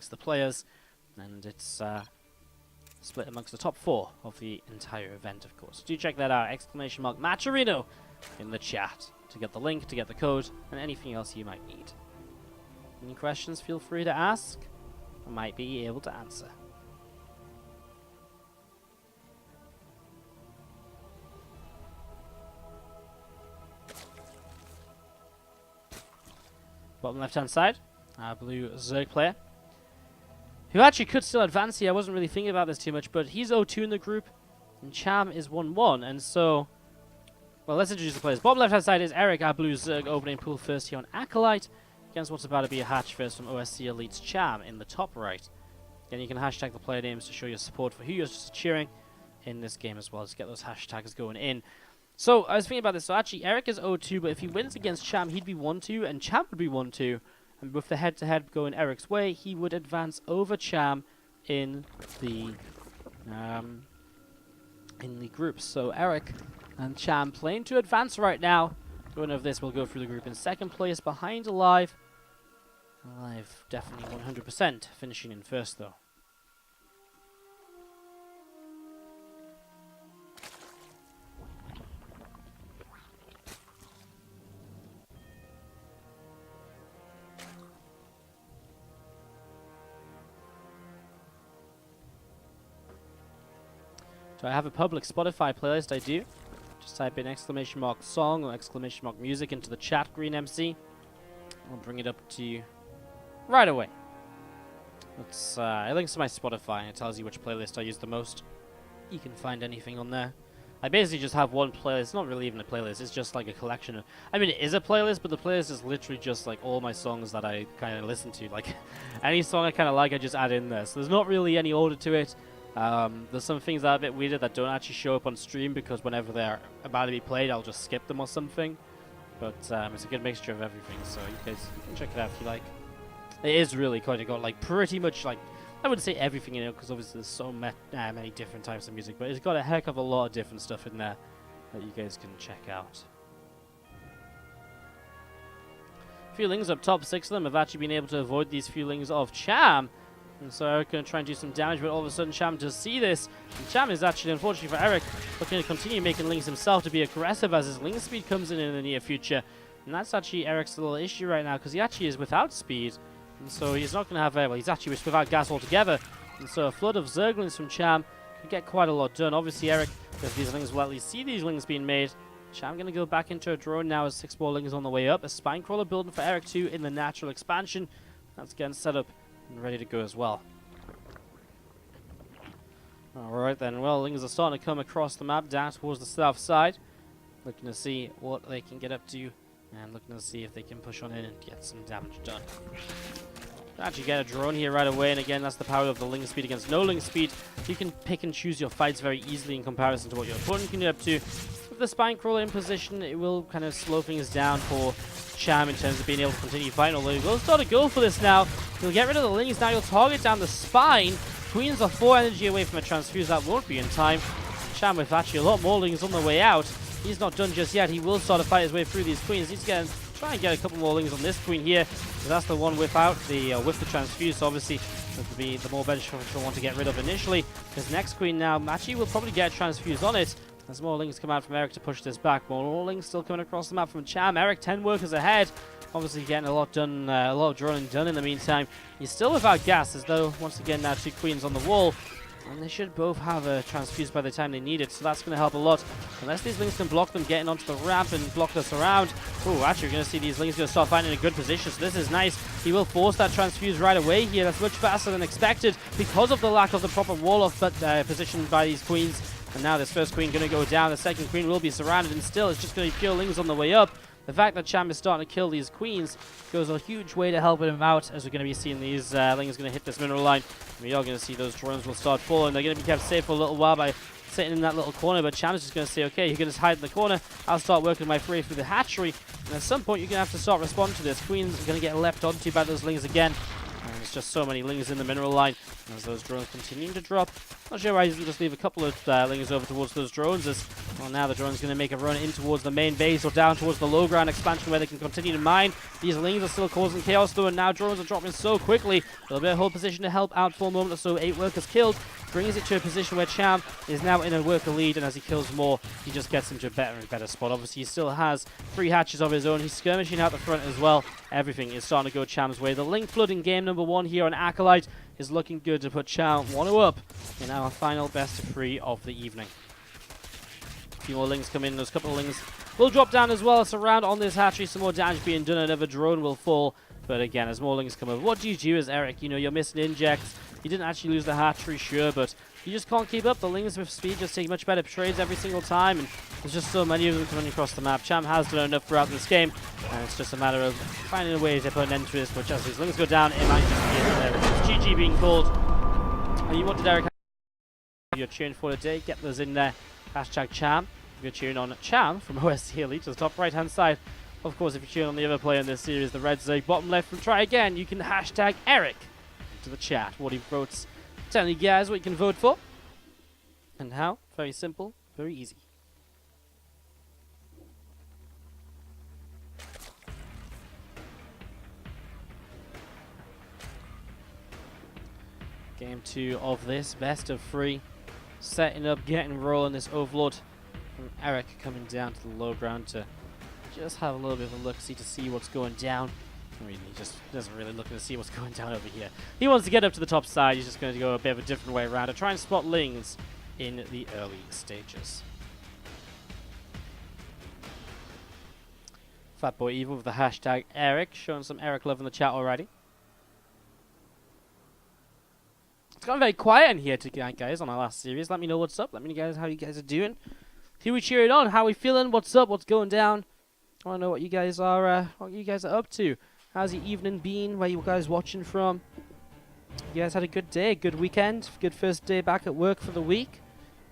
amongst the players, and it's split amongst the top 4 of the entire event, of course. Do check that out, !Matcherino in the chat to get the link, to get the code, and anything else you might need. Any questions, feel free to ask. I might be able to answer. Bottom left-hand side, our blue Zerg player, who actually could still advance here. I wasn't really thinking about this too much, but he's 0-2 in the group, and Cham is 1-1, and so, well, let's introduce the players. Bottom left-hand side is Erik, our blue Zerg, opening pool first here on Acolyte, against what's about to be a hatch first from OSC Elite's Cham in the top right. Again, you can hashtag the player names to show your support for who you're cheering in this game as well, to get those hashtags going in. So, I was thinking about this, so actually Erik is 0-2, but if he wins against Cham, he'd be 1-2, and Cham would be 1-2. And with the head-to-head going Erik's way, he would advance over Cham in the group. So Erik and Cham playing to advance right now. The winner of this will go through the group in second place behind Alive. Alive definitely 100%, finishing in first though. So I have a public Spotify playlist, I do. Just type in !song or !music into the chat, Green MC. I'll bring it up to you right away. It links to my Spotify and it tells you which playlist I use the most. You can find anything on there. I basically just have one playlist. It's not really even a playlist, it's just like a collection of... I mean, it is a playlist, but the playlist is literally just like all my songs that I kind of listen to. Like, any song I kind of like, I just add in there. So there's not really any order to it. There's some things that are a bit weird that don't actually show up on stream because whenever they're about to be played, I'll just skip them or something. But it's a good mixture of everything, so you can check it out if you like. It is really quite. It got like pretty much like, I wouldn't say everything in it because obviously there's so many different types of music, but it's got a heck of a lot of different stuff in there that you guys can check out. Feelings up top, 6 of them have actually been able to avoid these feelings of Cham. And so Erik going to try and do some damage, but all of a sudden Cham does see this. And Cham is actually, unfortunately for Erik, looking to continue making links himself to be aggressive as his link speed comes in the near future. And that's actually Erik's little issue right now, because he actually is without speed. And so he's not going to have, well, he's actually without gas altogether. And so a flood of Zerglings from Cham could get quite a lot done. Obviously Erik, if these lings will at least see these lings being made. Cham going to go back into a drone now as 6 more lings on the way up. A spine crawler building for Erik too in the natural expansion. That's getting set up and ready to go as well. Alright then, well, lings are starting to come across the map down towards the south side. Looking to see what they can get up to and looking to see if they can push on in and get some damage done. Actually get a drone here right away, and again, that's the power of the ling speed against no ling speed. You can pick and choose your fights very easily in comparison to what your opponent can get up to. With the spine crawler in position, it will kind of slow things down for Cham in terms of being able to continue fighting, although he will start to go for this now. He'll get rid of the lings, now he'll target down the spine. Queens are 4 energy away from a transfuse, that won't be in time. Cham with actually a lot more lings on the way out. He's not done just yet, he will start to fight his way through these queens. He's going to try and get a couple more lings on this queen here, because that's the one without the, with the transfuse, so obviously that would be the more beneficial one to get rid of initially. His next queen now, actually will probably get a transfuse on it. As more lings come out from Erik to push this back. More lings still coming across the map from Cham. Erik 10 workers ahead. Obviously getting a lot done, a lot of droning done in the meantime. He's still without gas, as though once again now 2 queens on the wall. And they should both have a transfuse by the time they need it, so that's going to help a lot. Unless these lings can block them getting onto the ramp and block us around. Oh, actually we're going to see these lings going to start finding a good position, so this is nice. He will force that transfuse right away here. That's much faster than expected because of the lack of the proper wall-off position by these queens. And now this first queen going to go down. The second queen will be surrounded, and still it's just going to be pure lings on the way up. The fact that Cham is starting to kill these queens goes a huge way to helping him out, as we're going to be seeing these lings going to hit this mineral line. We are going to see those drones will start falling. They're going to be kept safe for a little while by sitting in that little corner, but Cham's just going to say, okay, you're going to hide in the corner. I'll start working my way through the hatchery. And at some point, you're going to have to start responding to this. Queens are going to get left onto by those lings again. And there's just so many lings in the mineral line as those drones continue to drop. Not sure why he doesn't just leave a couple of lings over towards those drones, as Well, now the drone's going to make a run in towards the main base or down towards the low ground expansion where they can continue to mine. These lings are still causing chaos though, and now drones are dropping so quickly. They'll be a whole position to help out for a moment or so. 8 workers killed, brings it to a position where Cham is now in a worker lead, and as he kills more, he just gets into a better and better spot. Obviously, he still has 3 hatches of his own. He's skirmishing out the front as well. Everything is starting to go Cham's way. The link flood in game number 1 here on Acolyte is looking good to put Cham 1-0 up in our final best of 3 of the evening. A few more lings come in. Those couple of lings will drop down as well. Surround on this hatchery. Some more damage being done. Another drone will fall. But again, as more lings come over, what do you do as Erik? You know, you're missing injects. You didn't actually lose the hatchery, sure, but you just can't keep up. The lings with speed just take much better trades every single time, and there's just so many of them coming across the map. Cham has done enough throughout this game, and it's just a matter of finding a way to put an end to this. But as these lings go down, it might just be there. It's GG being called. And you wanted Erik, you're cheering for today. Get those in there. Hashtag Cham. If you're cheering on Cham from OSC Elite to the top right hand side. Of course, if you're cheering on the other player in this series, the red Zerg bottom left from Try Again, you can hashtag Erik into the chat. What he votes. Telling you guys what you can vote for. And how? Very simple, very easy. Game 2 of this best of 3. Setting up, getting rolling. This Overlord from Erik coming down to the low ground to just have a little bit of a look-see to see what's going down. I mean, he just doesn't really look to see what's going down over here. He wants to get up to the top side. He's just going to go a bit of a different way around to try and spot lings in the early stages. Fatboy Evil with the hashtag Erik, showing some Erik love in the chat already. It's gotten very quiet in here tonight, guys, on our last series. Let me know what's up. Let me know, guys, how you guys are doing. Who we cheering on? How we feeling? What's up? What's going down? I want to know what you guys are up to. How's your evening been? Where you guys watching from? You guys had a good day, good weekend, good first day back at work for the week.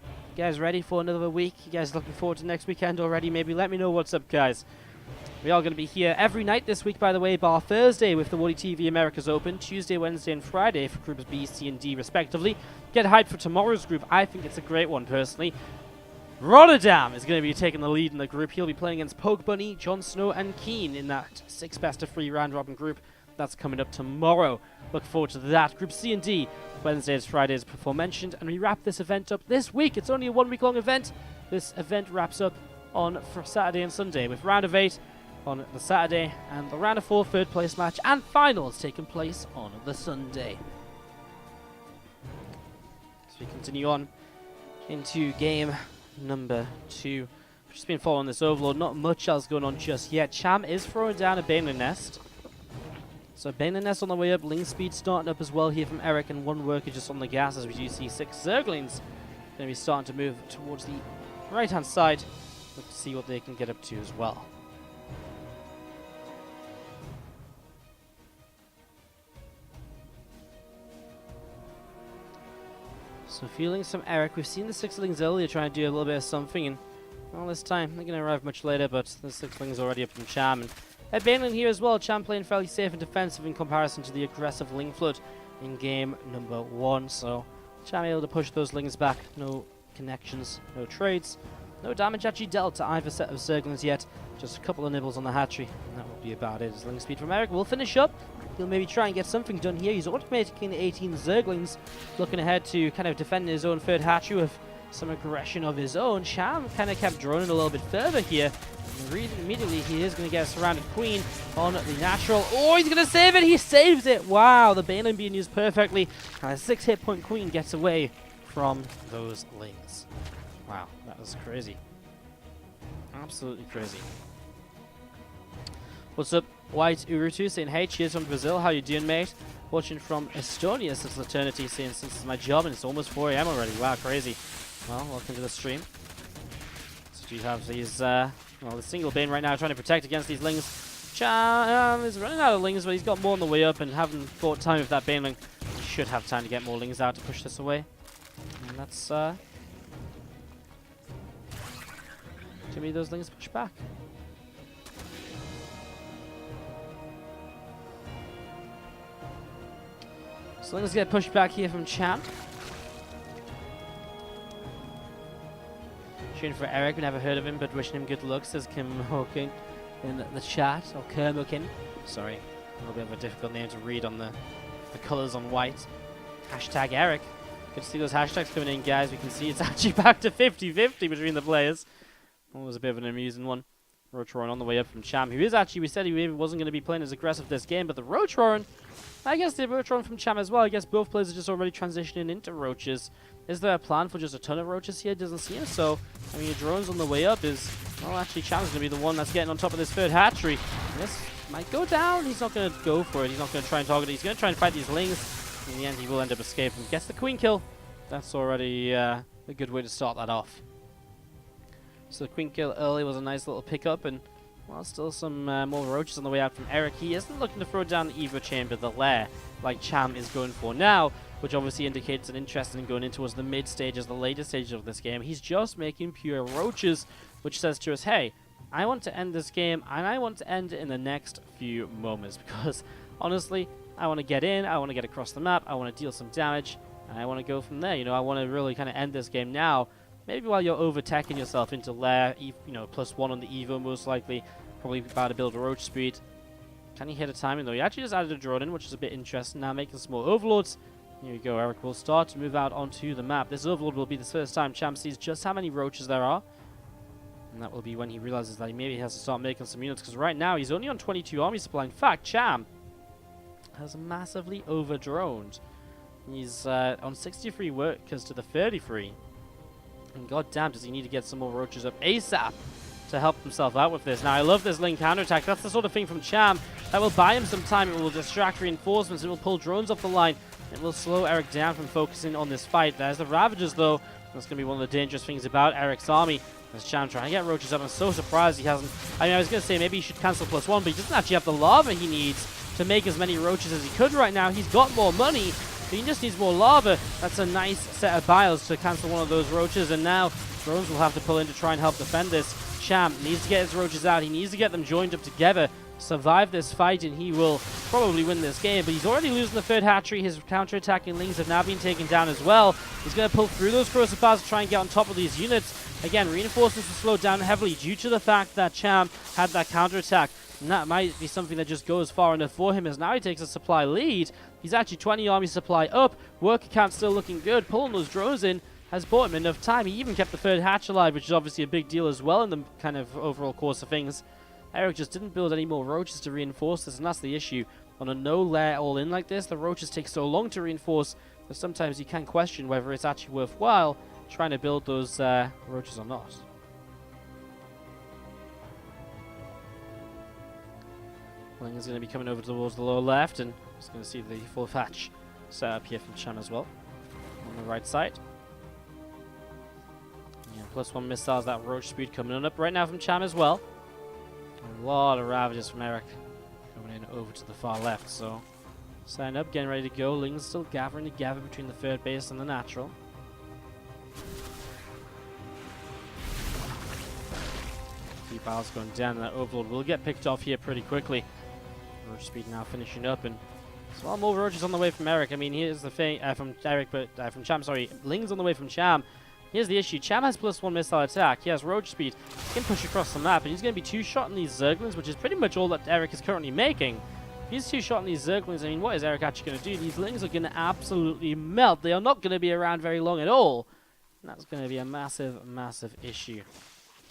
You guys ready for another week? You guys looking forward to next weekend already? Maybe let me know what's up, guys. We are going to be here every night this week, by the way, bar Thursday with the WardiTV America's Open, Tuesday, Wednesday, and Friday for groups B, C, and D, respectively. Get hyped for tomorrow's group. I think it's a great one, personally. Rotterdam is going to be taking the lead in the group. He'll be playing against Poke Bunny, Jon Snow, and Keen in that 6 best of 3 round-robin group. That's coming up tomorrow. Look forward to that. Group C and D, Wednesdays, Fridays, before mentioned. And we wrap this event up this week. It's only a 1-week-long event. This event wraps up on Saturday and Sunday with round of 8 on the Saturday and the round of 4 third place match and finals taking place on the Sunday. So we continue on into game number 2. Just been following this Overlord. Not much else going on just yet. Cham is throwing down a Baneling Nest. So Baneling Nest on the way up. Ling speed starting up as well here from Erik, and 1 worker just on the gas as we do see 6 Zerglings going to be starting to move towards the right hand side. Look to see what they can get up to as well. So feelings from Erik. We've seen the 6lings earlier trying to do a little bit of something, and well, this time they're going to arrive much later, but the 6lings already up from Cham. And at Baneling here as well, Cham playing fairly safe and defensive in comparison to the aggressive Ling Flood in game number 1. So Cham able to push those lings back. No connections, no trades, no damage actually dealt to either set of Zerglings yet. Just a couple of nibbles on the hatchery, and that will be about it. As Ling speed from Erik will finish up. He'll maybe try and get something done here. He's automating the 18 Zerglings, looking ahead to kind of defend his own third hatchery with some aggression of his own. Cham kind of kept droning a little bit further here. And immediately he is going to get a surrounded queen on the natural. Oh, he's going to save it. He saves it. Wow, the Baneling being used perfectly. And a 6 hit point queen gets away from those lings. Wow, that was crazy. Absolutely crazy. What's up, White Urutu, saying, hey, cheers from Brazil. How you doing, mate? Watching from Estonia since eternity, saying, since it's my job and it's almost 4 AM already. Wow, crazy. Well, welcome to the stream. So do you have these, well, the single Bane right now trying to protect against these lings. Cham is running out of lings, but he's got more on the way up, and having bought time with that Baneling, he should have time to get more lings out to push this away. And that's, too many of those lings push back. So let's get pushed back here from Cham. Cheering for Erik, we never heard of him, but wishing him good luck, says Kim Hawking in the chat, or Kermokin. Sorry, a little bit of a difficult name to read on the colours on white. Hashtag Erik. Good to see those hashtags coming in, guys. We can see it's actually back to 50-50 between the players. That was a bit of an amusing one. Roachroaring on the way up from Cham, who is actually, we said he wasn't going to be playing as aggressive this game, but the Roachroaring, I guess the Roachroaring from Cham as well. I guess both players are just already transitioning into Roaches. Is there a plan for just a ton of Roaches here? Doesn't seem so. I mean, your drones on the way up is, well, actually Cham's going to be the one that's getting on top of this third hatchery. This might go down. He's not going to go for it. He's not going to try and target it. He's going to try and fight these Lings. In the end, he will end up escaping. Gets the Queen kill. That's already a good way to start that off. So the Queen kill early was a nice little pickup, and well, still some more Roaches on the way out from Erik. He isn't looking to throw down the Evo Chamber, the lair, like Cham is going for now, which obviously indicates an interest in going in towards the mid stages, the later stages of this game. He's just making pure Roaches, which says to us, hey, I want to end this game, and I want to end it in the next few moments, because honestly, I want to get in, I want to get across the map, I want to deal some damage, and I want to go from there. You know, I want to really kind of end this game now. Maybe while you're over-teching yourself into lair, you know, +1 on the Evo most likely, probably about to build a Roach speed. Can he hit a timing though? He actually just added a drone in, which is a bit interesting. Now making some more Overlords. Here we go, Erik will start to move out onto the map. This Overlord will be the first time Cham sees just how many Roaches there are. And that will be when he realizes that he maybe has to start making some units, because right now he's only on 22 army supply. In fact, Cham has massively over-droned. He's on 63 workers to the 33. And goddamn, does he need to get some more Roaches up ASAP to help himself out with this. Now, I love this Ling counterattack. That's the sort of thing from Cham that will buy him some time. It will distract reinforcements. It will pull drones off the line. It will slow Erik down from focusing on this fight. There's the Ravagers, though. That's going to be one of the dangerous things about Erik's army. As Cham trying to get Roaches up. I'm so surprised he hasn't. I mean, I was going to say maybe he should cancel +1, but he doesn't actually have the lava he needs to make as many Roaches as he could right now. He's got more money. He just needs more lava. That's a nice set of biles to cancel one of those Roaches, and now drones will have to pull in to try and help defend this. Cham needs to get his Roaches out. He needs to get them joined up together, survive this fight, and he will probably win this game. But he's already losing the third hatchery. His counter-attacking Lings have now been taken down as well. He's going to pull through those corrosive bars to try and get on top of these units. Again, reinforcements will slow down heavily due to the fact that Cham had that counter-attack. And that might be something that just goes far enough for him, as now he takes a supply lead. He's actually 20 army supply up. Worker count still looking good. Pulling those drones in has bought him enough time. He even kept the third hatch alive, which is obviously a big deal as well in the kind of overall course of things. Erik just didn't build any more Roaches to reinforce this, and that's the issue. On a no-lair all-in like this, the Roaches take so long to reinforce that sometimes you can question whether it's actually worthwhile trying to build those Roaches or not. Ling is going to be coming over towards the lower left, and just going to see the full hatch set up here from Cham as well on the right side. Yeah, +1 missiles, that Roach speed coming up right now from Cham as well. A lot of Ravages from Erik coming in over to the far left. So sign up, getting ready to go. Ling's still gathering together between the third base and the natural. Few battles going down, and that Overlord will get picked off here pretty quickly. Roach speed now finishing up, and there's a lot more Roaches on the way from Erik. I mean, here's the thing from Erik, but from Cham, sorry. Ling's on the way from Cham. Here's the issue. Cham has +1 missile attack. He has Roach speed. He can push across the map, and he's going to be two-shot in these Zerglings, which is pretty much all that Erik is currently making. If he's two-shot in these Zerglings, I mean, what is Erik actually going to do? These Lings are going to absolutely melt. They are not going to be around very long at all. And that's going to be a massive, massive issue.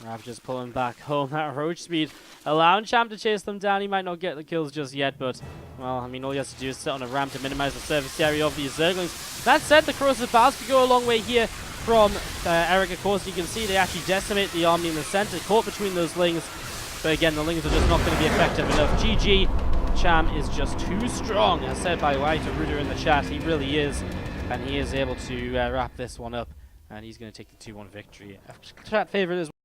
Ravagers pulling back home. That Roach speed allowing Cham to chase them down. He might not get the kills just yet, but, well, I mean, all he has to do is sit on a ramp to minimize the surface area of these Zerglings. That said, the corrosive bars could go a long way here from Erik. Of course, you can see they actually decimate the army in the center, caught between those Lings. But again, the Lings are just not going to be effective enough. GG. Cham is just too strong, as said by Ruder in the chat. He really is, and he is able to wrap this one up, and he's going to take the 2-1 victory. Chat favorite as well.